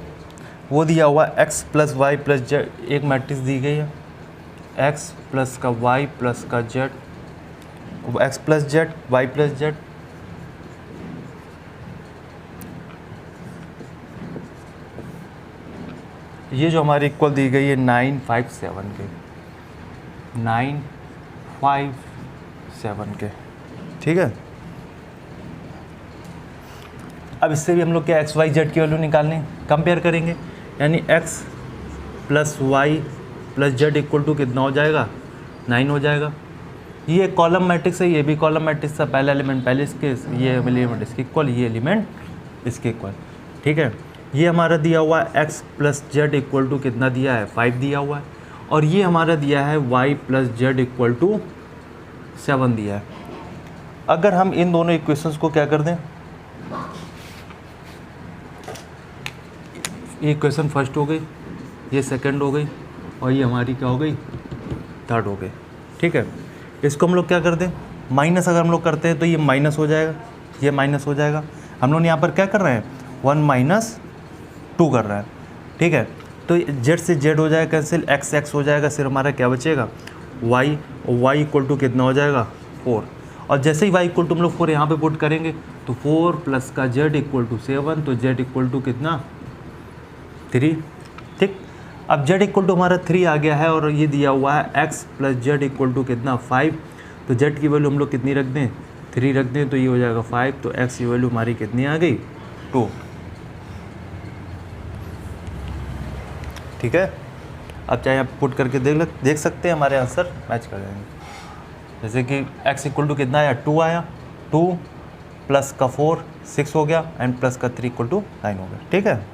वो दिया हुआ है x plus y plus z, एक मैट्रिक्स दी गई है, x प्लस का वाई प्लस का z, x plus z y plus z, ये जो हमारी इक्वल दी गई है 957 के, 957 के, ठीक है। अब इससे भी हम लोग क्या एक्स वाई जेड की वैल्यू निकालने कंपेयर करेंगे, यानी x plus y plus z equal to कितना हो जाएगा, 9 हो जाएगा। ये कॉलम मैट्रिक्स है, ये भी कॉलम मैट्रिक्स है, पहला एलिमेंट पहले इसके, ये एलिमेंट इसके इक्वल, ये एलिमेंट इसके इक्वल, ठीक है। ये हमारा दिया हुआ है x plus z equal to कितना दिया है, 5 दिया हुआ है, और ये हमारा दिया है y plus z equal to 7 दिया है। अगर हम इन दोनों इक्वेशंस को क्या कर दें, ये इक्वेशन फर्स्ट हो गई, ये सेकंड हो गई, और ये हमारी क्या हो गई, थर्ड हो गई, ठीक है। इसको हम लोग क्या कर दें, माइनस अगर हम लोग करते हैं तो ये माइनस हो जाएगा, ये माइनस हो जाएगा। हम लोग यहाँ पर क्या कर रहे हैं, 1 माइनस 2 कर रहा है, ठीक है। तो जेड से जेड हो जाएगा कैंसिल, एक्स एक्स हो जाएगा, सिर्फ हमारा क्या बचेगा, वाई, वाई इक्वल टू कितना हो जाएगा, 4। और जैसे ही वाई इक्वल टू हम लोग 4 यहाँ पे पुट करेंगे तो 4 प्लस का जेड इक्वल टू 7, तो जेड इक्वल टू कितना, 3, ठीक। अब जेड इक्वल टू हमारा 3 आ गया है, और ये दिया हुआ है x plus z equal to कितना, 5। तो जेड की वैल्यू हम लोग कितनी रख दें, 3 रख दें, तो ये हो जाएगा 5। तो एक्स की वैल्यू हमारी कितनी आ गई, 2, ठीक है। अब चाहे आप पुट करके देख सकते हैं, हमारे आंसर मैच कर जाएंगे। जैसे कि एक्स इक्वल टू कितना आया, 2 आया, 2 प्लस का 4 6 हो गया, एंड प्लस का 3 इक्वल टू 9 हो गया, ठीक है।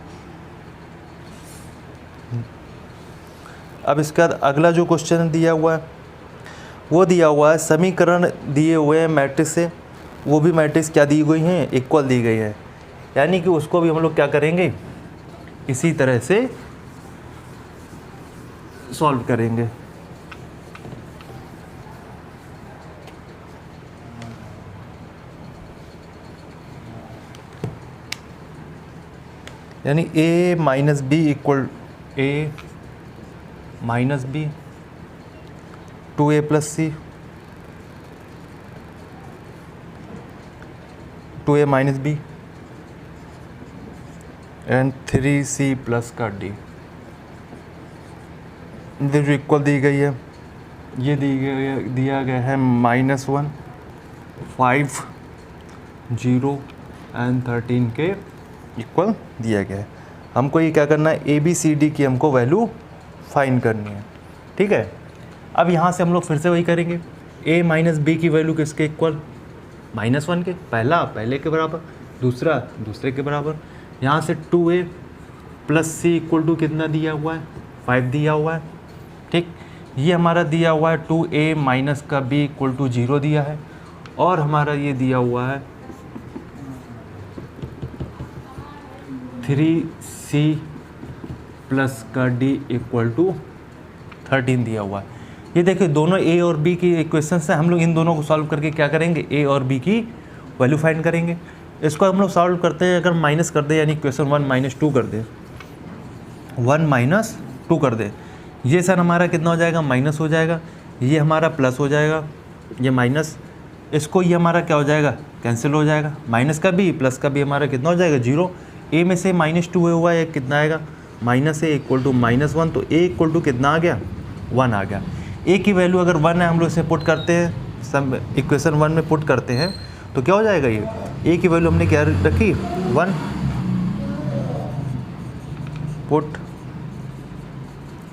अब इसके बाद अगला जो क्वेश्चन दिया हुआ है, वो दिया हुआ है समीकरण दिए हुए हैं मैट्रिक्स से, वो भी मैट्रिक्स क्या दी गई हैं, इक्वल दी गई है, यानी कि उसको भी हम लोग क्या करेंगे, इसी तरह से सॉल्व करेंगे। यानी a minus b equal a minus b, 2a plus c, 2a minus b, and 3c plus का d, जो इक्वल दी गई है, ये दिया गया है -1, 5, 0 एंड 13 के इक्वल दिया गया है। हमको ये क्या करना है, ए बी सी डी की हमको वैल्यू फाइंड करनी है, ठीक है। अब यहाँ से हम लोग फिर से वही करेंगे, a माइनस बी की वैल्यू किसके इक्वल, -1 के, पहला पहले के बराबर, दूसरा दूसरे के बराबर। यहाँ से 2a plus C equal to कितना दिया हुआ है, 5 दिया हुआ है, ठीक। ये हमारा दिया हुआ है 2a माइनस का b इक्वल टू 0 दिया है, और हमारा ये दिया हुआ है 3c प्लस का d इक्वल टू 13 दिया हुआ है। ये देखिए दोनों a और b की इक्वेशंस हैं, हम लोग इन दोनों को सॉल्व करके क्या करेंगे, a और b की वैल्यू फाइंड करेंगे। इसको हम लोग सॉल्व करते हैं, अगर माइनस कर दे, यानी इक्वेशन 1 माइनस 2 कर दे, 1 माइनस 2 कर दे, ये सर हमारा कितना हो जाएगा, माइनस हो जाएगा, ये हमारा प्लस हो जाएगा, ये माइनस, इसको ये हमारा क्या हो जाएगा, कैंसिल हो जाएगा, माइनस का b प्लस का b हमारा कितना हो जाएगा, 0। a में से -2 हुआ है, कितना आएगा, माइनस a इक्वल टू -1, तो a इक्वल टू कितना आ गया, 1 आ गया। a की वैल्यू अगर 1 है, हम लोग इसे पुट करते हैं, सब इक्वेशन 1 में पुट करते हैं, तो क्या हो जाएगा, ये a की वैल्यू हमने क्या रखी, 1, put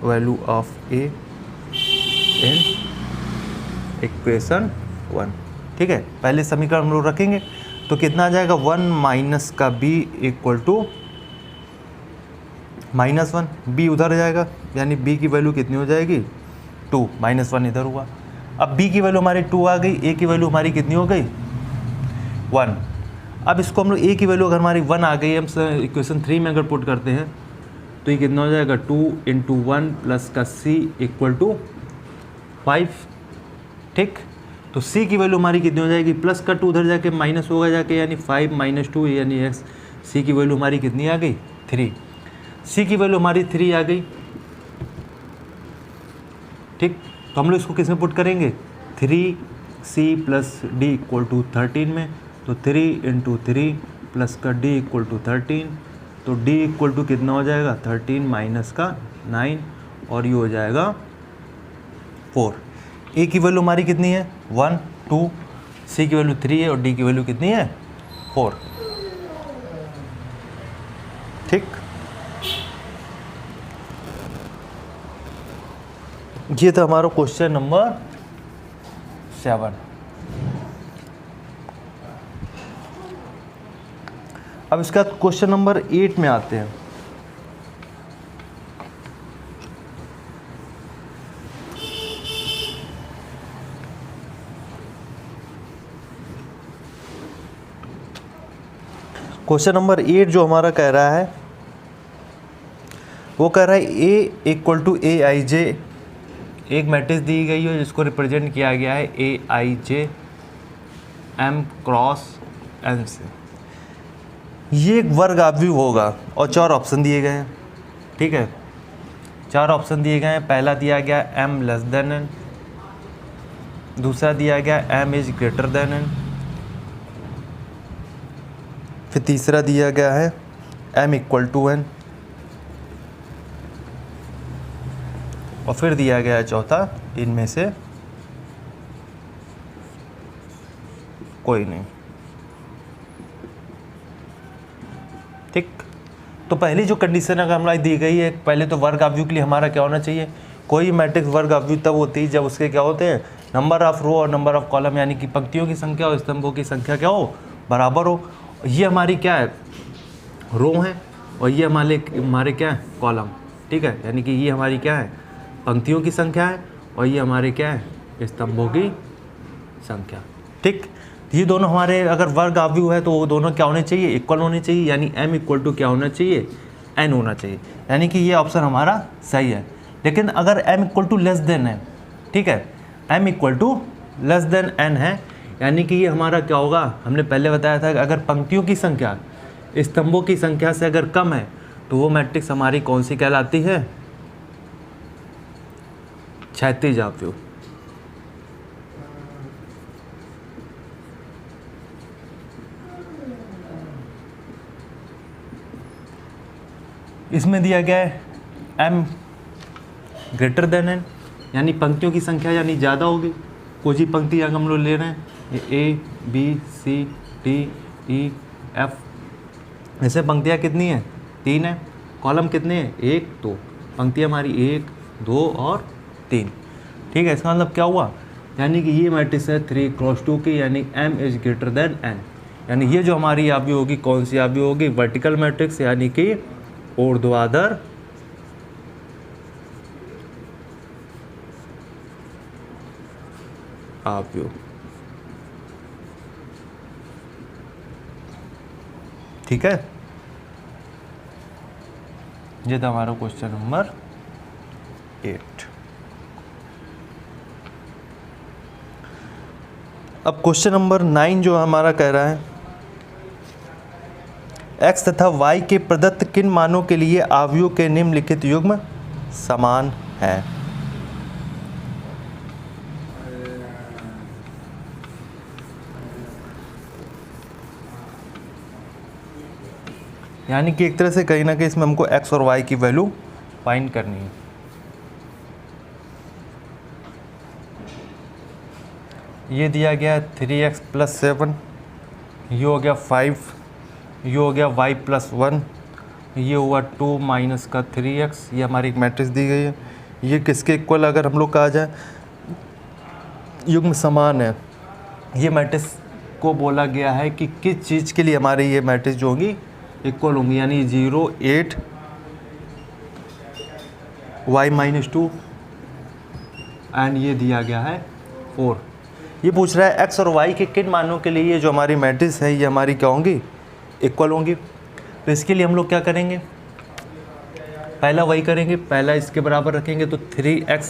value of a in equation 1, ठीक है। पहले समीकरण हम लोग रखेंगे, तो कितना आ जाएगा, 1 माइनस का b इक्वल टू -1, b उधर जाएगा, यानी b की वैल्यू कितनी हो जाएगी, 2, -1 इधर हुआ। अब b की वैल्यू हमारी 2 आ गई, a की वैल्यू हमारी कितनी हो गई, 1। अब इसको हम लोग a की वैल्यू अगर हमारी 1 आ गई, हम इक्वेशन 3 में अगर पुट करते हैं, तो ये कितना हो जाएगा, 2 × 1 प्लस का c इक्वल टू 5, ठीक। तो c की वैल्यू हमारी कितनी हो जाएगी, प्लस का 2 उधर जाके माइनस होगा जाके, यानी 5 - 2 यानी x, c की वैल्यू हमारी कितनी आ गई, 3। c की वैल्यू हमारी 3 आ गई, ठीक। तो हम लोग इसको किस में पुट करेंगे, 3c plus d equal to 13 में, तो 3 × 3 प्लस का d इक्वल टू 13, तो d इक्वल टू कितना हो जाएगा 13 माइनस का 9 और ये हो जाएगा 4। a की वैल्यू हमारी कितनी है 1 2, c की वैल्यू 3 है और d की वैल्यू कितनी है 4। ठीक, ये था हमारा क्वेश्चन नंबर 7। अब इसका क्वेश्चन नंबर 8 में आते हैं। क्वेश्चन नंबर 8 जो हमारा कह रहा है वो कह रहा है a इक्वल टू ए आई जे, एक मैट्रिक्स दी गई है जिसको रिप्रेजेंट किया गया है ए आई जे एम क्रॉस एन से। ये एक वर्ग आव्यूह होगा और 4 ऑप्शन दिए गए हैं। ठीक है, 4 ऑप्शन दिए गए हैं। पहला दिया गया m लेस देन n, दूसरा दिया गया m is greater than n, फिर तीसरा दिया गया है m इक्वल टू n और फिर दिया गया है चौथा इनमें से कोई नहीं। ठीक, तो पहली जो कंडीशन अगर हमारी दी गई है, पहले तो वर्ग आव्यूह के लिए हमारा क्या होना चाहिए, कोई मैट्रिक्स वर्ग आव्यूह तब होती है जब उसके क्या होते हैं नंबर ऑफ रो और नंबर ऑफ कॉलम, यानी कि पंक्तियों की संख्या और स्तंभों की संख्या क्या हो बराबर हो। ये हमारी क्या है रो है और ये हमारे क्या है कॉलम। ठीक है, यानी कि ये हमारी क्या है पंक्तियों की संख्या है और ये हमारे क्या है स्तंभों की संख्या। ठीक, ये दोनों हमारे अगर वर्ग आव्यूह है तो वो दोनों क्या होने चाहिए इक्वल होने चाहिए, यानी m इक्वल टू क्या होना चाहिए n होना चाहिए, यानी कि ये ऑप्शन हमारा सही है। लेकिन अगर m equal to less than है, ठीक है, m equal to less than n है, यानी कि ये हमारा क्या होगा, हमने पहले बताया था कि अगर पंक्तियों की संख्या स्तंभों की संख्या से अगर कम है तो वो मैट्रिक्स हमारी कौन सी कहलाती है क्षैतिज आव्यूह। इसमें दिया गया है m ग्रेटर देन n, यानी पंक्तियों की संख्या यानी ज़्यादा होगी। कोई भी पंक्ति अगर हम लोग ले रहे हैं ये a b c d e f, ऐसे पंक्तियाँ कितनी है 3 है, कॉलम कितने हैं 1 2, पंक्तियाँ हमारी 1 2 और 3। ठीक है, इसका मतलब क्या हुआ, यानी कि ये मैट्रिक्स है 3 क्रॉस 2 की, यानी m is greater than n, यानी ये जो हमारी आव्यूह होगी कौन सी आव्यूह होगी वर्टिकल मैट्रिक्स, यानी कि ऊर्ध्वाधर आव्यूह। ठीक है, ये था हमारा क्वेश्चन नंबर 8। अब क्वेश्चन नंबर 9 जो हमारा कह रहा है x तथा y के प्रदत्त किन मानों के लिए आव्यूह के निम्नलिखित युग्म समान है। यानी कि एक तरह से कहीं ना कहीं इसमें हमको x और y की वैल्यू फाइंड करनी है। ये दिया गया है 3x + 7, ये हो गया 5, ये हो गया y + 1, ये हुआ 2 माइनस का 3x, ये हमारी एक मैट्रिक्स दी गई है। ये किसके इक्वल अगर हम लोग कहा जाए युग्म समान है, ये मैट्रिक्स को बोला गया है कि किस चीज़ के लिए हमारी ये मैट्रिक्स जो होंगी इक्वल होंगी, यानी 0 8 y - 2 एंड ये दिया गया है 4। ये पूछ रहा है x और y के किन मानों के लिए ये जो हमारी मैट्रिक्स है ये हमारी क्या होंगी इक्वल होंगी। तो इसके लिए हम लोग क्या करेंगे, पहला वही करेंगे, पहला इसके बराबर रखेंगे तो 3x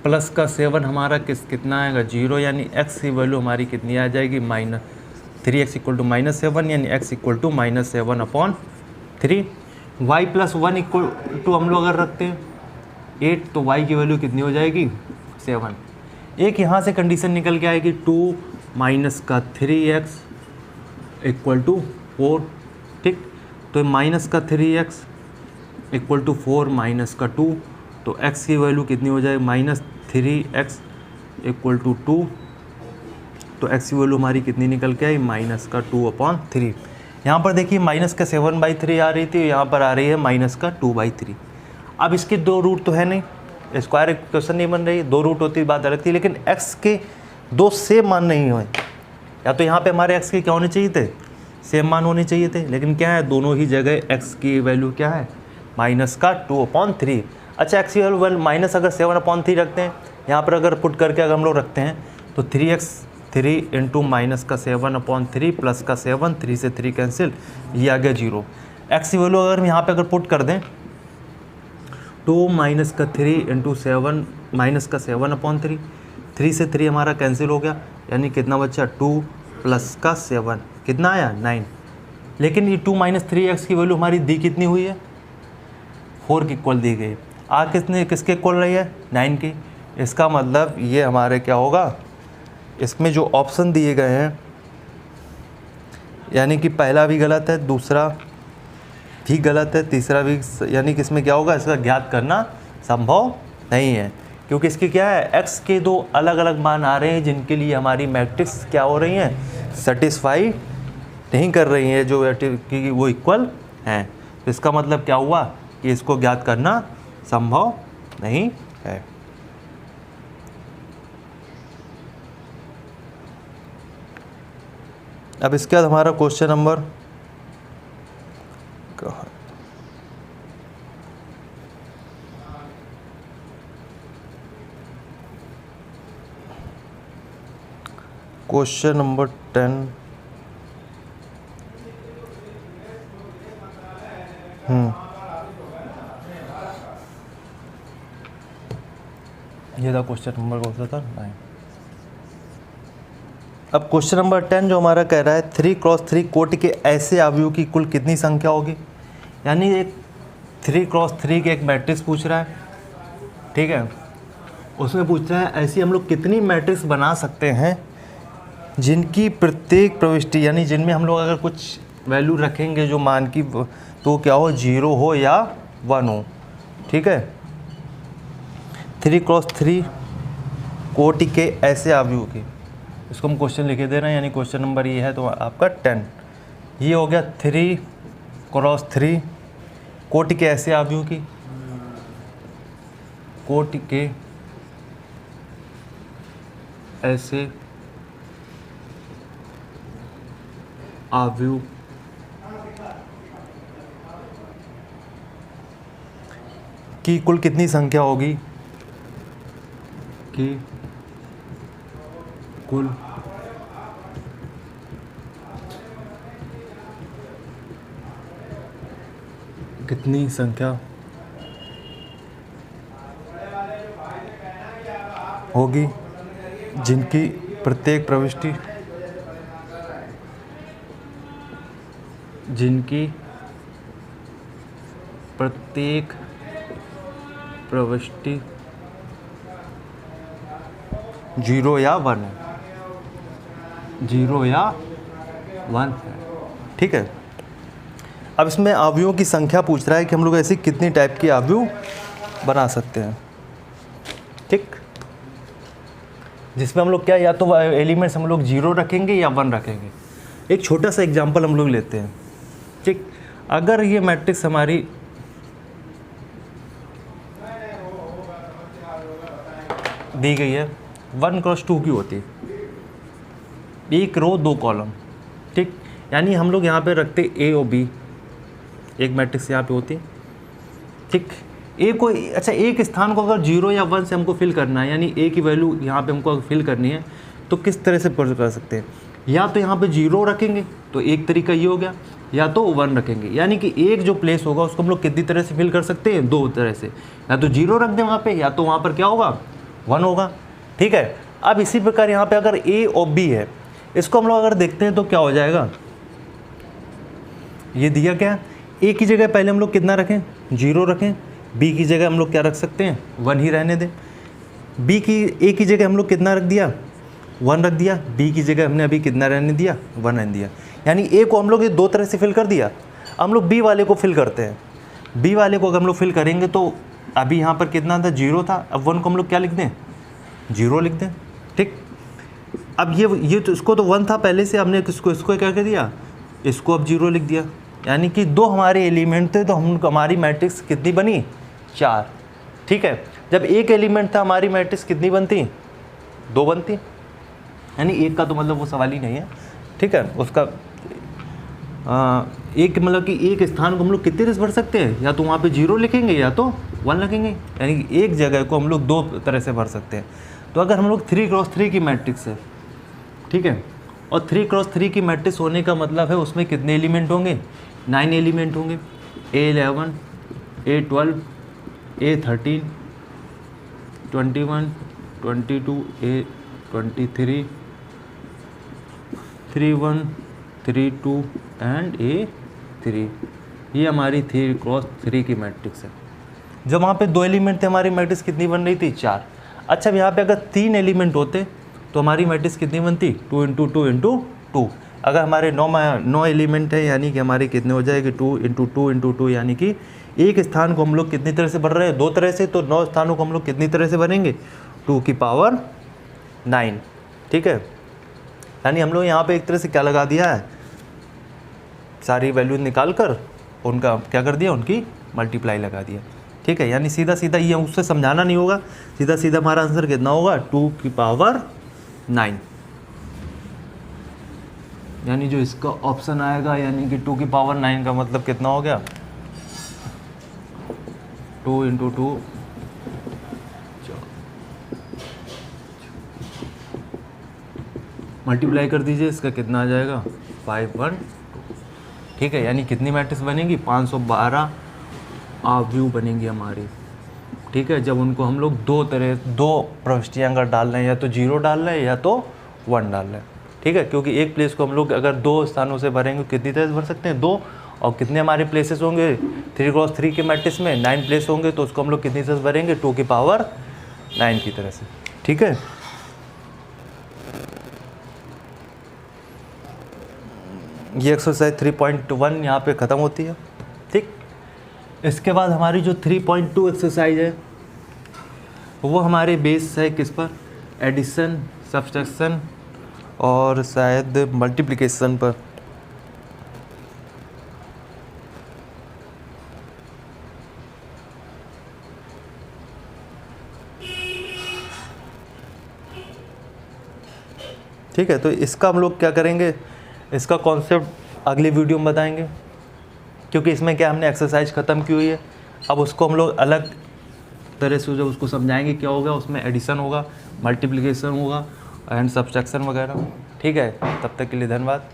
+ 7 हमारा कितना आएगा 0, यानी x की वैल्यू हमारी कितनी आ जाएगी -3x = -7, यानी x = -7/3। y + 1 = हम लोग अगर रखते हैं 8 तो y की वैल्यू कितनी हो जाएगी 7। एक यहाँ से कंडीशन निकल के आएगी 2 - का 3x = 4। ठीक, तो माइनस का 3x इक्वल टू 4 माइनस का 2, तो x की वैल्यू कितनी हो जाएगी, -3x इक्वल टू 2, तो x की वैल्यू हमारी कितनी निकल के आई, -2/3। यहाँ पर देखिए माइनस का 7/3 आ रही थी, यहाँ पर आ रही है -2/3। अब इसके 2 रूट तो है नहीं, स्क्वायर इक्वेशन नहीं बन रही, 2 रूट होती बात अलग थी, लेकिन x के 2 सेम मान नहीं हुए, या तो यहाँ पे हमारे x के क्या होने चाहिए थे, सेम मान होने चाहिए थे, लेकिन क्या है दोनों ही जगह x की वैल्यू क्या है, -2/3। अच्छा x की वैल्यू माइनस अगर 7/3 रखते हैं, यहाँ पर अगर पुट करके अगर हम लोग रखते हैं तो 3x 3 इंटू माइनस का 7/3 प्लस का 7, 3 से 3 कैंसिल, ये आ गया 0। x की वैल्यू अगर हम यहाँ पे अगर पुट कर दें तो माइनस का 3 इंटू 7 माइनस का 7/3, 3 से 3 हमारा कैंसिल हो गया, यानी कितना बचा 2 प्लस का 7, कितना आया 9। लेकिन ये 2 - 3x की वैल्यू हमारी दी कितनी हुई है, 4 की इक्वल दी गई, आ किसके इक्वल रही है, 9 की। इसका मतलब ये हमारे क्या होगा, इसमें जो ऑप्शन दिए गए हैं यानी कि पहला भी गलत है, दूसरा भी गलत है, तीसरा भी, यानी कि इसमें क्या होगा, इसका ज्ञात करना संभव नहीं है, क्योंकि इसके क्या है x के 2 अलग अलग मान आ रहे हैं जिनके लिए हमारी मैट्रिक्स क्या हो रही हैं, सेटिस्फाई नहीं कर रही हैं, जो कि वो इक्वल हैं। तो इसका मतलब क्या हुआ कि इसको ज्ञात करना संभव नहीं है। अब इसके बाद हमारा क्वेश्चन नंबर क्वेश्चन नंबर 10। ये था क्वेश्चन नंबर कौन सा था, 9। अब क्वेश्चन नंबर 10 जो हमारा कह रहा है 3x3 कोटि के ऐसे अवयव की कुल कितनी संख्या होगी, यानी एक 3x3 के एक मैट्रिक्स पूछ रहा है, ठीक है, उसमें पूछ रहा है ऐसी हम लोग कितनी मैट्रिक्स बना सकते हैं जिनकी प्रत्येक प्रविष्टि, यानी जिनमें हम लोग अगर कुछ वैल्यू रखेंगे जो मान की, तो क्या हो, 0 हो या 1 हो, ठीक है। 3x3 कोटि के ऐसे अवयव की, इसको हम क्वेश्चन लिखे दे रहे हैं, यानी क्वेश्चन नंबर ये है तो आपका 10। ये हो गया 3x3 कोटि के ऐसे अवयव की, कोटि के ऐसे अवयव की कुल कितनी संख्या होगी, कि कुल कितनी संख्या होगी जिनकी प्रत्येक प्रविष्टि, जिनकी प्रत्येक प्रविष्टि 0 या 1 है, 0 या 1 है, ठीक है। अब इसमें अवयवों की संख्या पूछ रहा है कि हम लोग ऐसी कितनी टाइप की अवयव बना सकते हैं, ठीक, जिसमें हम लोग क्या, या तो एलिमेंट्स हम लोग 0 रखेंगे या 1 रखेंगे। एक छोटा सा एग्जांपल हम लोग लेते हैं, ठीक, अगर ये मैट्रिक्स हमारी दी गई है 1x2 की होती है, 1 रो 2 कॉलम, ठीक, यानी हम लोग यहाँ पे रखते A और B, एक मैट्रिक्स यहाँ पे होती है, ठीक। ए को, अच्छा, एक स्थान को अगर 0 या 1 से हमको फिल करना है, यानी A की वैल्यू यहाँ पे हमको अगर फिल करनी है तो किस तरह से कर सकते हैं, या तो यहाँ पे 0 रखेंगे तो एक तरीका ये हो गया, या तो 1 रखेंगे, यानी कि एक जो प्लेस होगा उसको हम लोग कितनी तरह से फिल कर सकते हैं, 2 तरह से, या तो 0 रख दें वहाँ पे, या तो वहाँ पर क्या होगा, 1 होगा, ठीक है। अब इसी प्रकार यहाँ पे अगर A और B है, इसको हम लोग अगर देखते हैं तो क्या हो जाएगा, ये दिया क्या, A की जगह पहले हम लोग कितना रखें, 0 रखें, B की जगह हम लोग क्या रख सकते हैं, 1 ही रहने दें, A की जगह हम लोग कितना रख दिया, 1 रख दिया, B की जगह हमने अभी कितना रहने दिया, 1 रहने दिया, यानी A को हम लोग ये 2 तरह से फिल कर दिया। हम लोग बी वाले को फिल करते हैं। बी वाले को अगर हम लोग फिल करेंगे तो अभी यहाँ पर कितना था, 0 था, अब 1 को हम लोग क्या लिख दें, 0 लिख दें। ठीक, अब ये तो इसको तो 1 था पहले से, हमने इसको क्या कर दिया, इसको अब 0 लिख दिया। यानी कि 2 हमारे एलिमेंट थे तो हमारी मैट्रिक्स कितनी बनी, 4। ठीक है, जब एक एलिमेंट था हमारी मैट्रिक्स कितनी बनती, 2 बनती। यानी एक का तो मतलब वो सवाल ही नहीं है। ठीक है, उसका एक मतलब कि एक स्थान को हम लोग कितने तरह से भर सकते हैं, या तो वहाँ पे 0 लिखेंगे या तो 1 लिखेंगे। यानी कि एक जगह को हम लोग 2 तरह से भर सकते हैं। तो अगर हम लोग 3x3 की मैट्रिक्स है, ठीक है, और 3x3 की मैट्रिक्स होने का मतलब है उसमें कितने एलिमेंट होंगे, 9 एलिमेंट होंगे। A11, A12, A13, 21, 22, A23, 31, 32 and A3। ये हमारी 3x3 की मैट्रिक्स है। जब वहाँ पे 2 एलिमेंट थे हमारी मैट्रिक्स कितनी बन रही थी, 4। अच्छा, अब यहाँ पे अगर 3 एलिमेंट होते तो हमारी मैट्रिक्स कितनी बनती, 2 × 2 × 2। अगर हमारे 9 एलिमेंट है यानी कि हमारे कितने हो जाएगी, 2 × 2 × 2, यानी कि एक स्थान को हम लोग कितनी तरह से भर रहे हैं, 2 तरह से। तो 9 स्थानों को हम लोग कितनी तरह से भरेंगे, 2⁹ ठीक है। यानी हम लोग यहाँ पे एक तरह से क्या लगा दिया है, सारी वैल्यू निकाल कर उनका क्या कर दिया, उनकी मल्टीप्लाई लगा दिया। ठीक है, यानी सीधा सीधा ये उससे समझाना नहीं होगा, सीधा सीधा हमारा आंसर कितना होगा, 2⁹ यानी जो इसका ऑप्शन आएगा, यानी कि 2⁹ का मतलब कितना हो गया, 2 × 2 मल्टीप्लाई कर दीजिए, इसका कितना आ जाएगा, 512। ठीक है, यानी कितनी मैट्रिक्स बनेगी, 512 आव्यूह बनेंगी हमारी। ठीक है, जब उनको हम लोग 2 प्रविष्टियाँ अगर डाल रहे हैं, या तो 0 डाल रहे हैं या तो 1 डाल रहे हैं। ठीक है, क्योंकि एक प्लेस को हम लोग अगर 2 स्थानों से भरेंगे, कितनी तरह से भर सकते हैं, 2। और कितने हमारे प्लेसेस होंगे, 3x3 के मैट्रिक्स में 9 प्लेस होंगे, तो उसको हम लोग कितनी तरह से भरेंगे, 2⁹ की तरह से। ठीक है, ये एक्सरसाइज 3.1 यहाँ पे ख़त्म होती है। ठीक, इसके बाद हमारी जो 3.2 एक्सरसाइज है वो हमारे बेस है किस पर, एडिशन, सब्सट्रैक्शन और शायद मल्टीप्लिकेशन पर। ठीक है, तो इसका हम लोग क्या करेंगे, इसका कॉन्सेप्ट अगले वीडियो में बताएंगे, क्योंकि इसमें क्या हमने एक्सरसाइज ख़त्म की हुई है। अब उसको हम लोग अलग तरह से जब उसको समझाएंगे क्या होगा, उसमें एडिशन होगा, मल्टीप्लिकेशन होगा एंड सब्सट्रैक्शन वगैरह। ठीक है, तब तक के लिए धन्यवाद।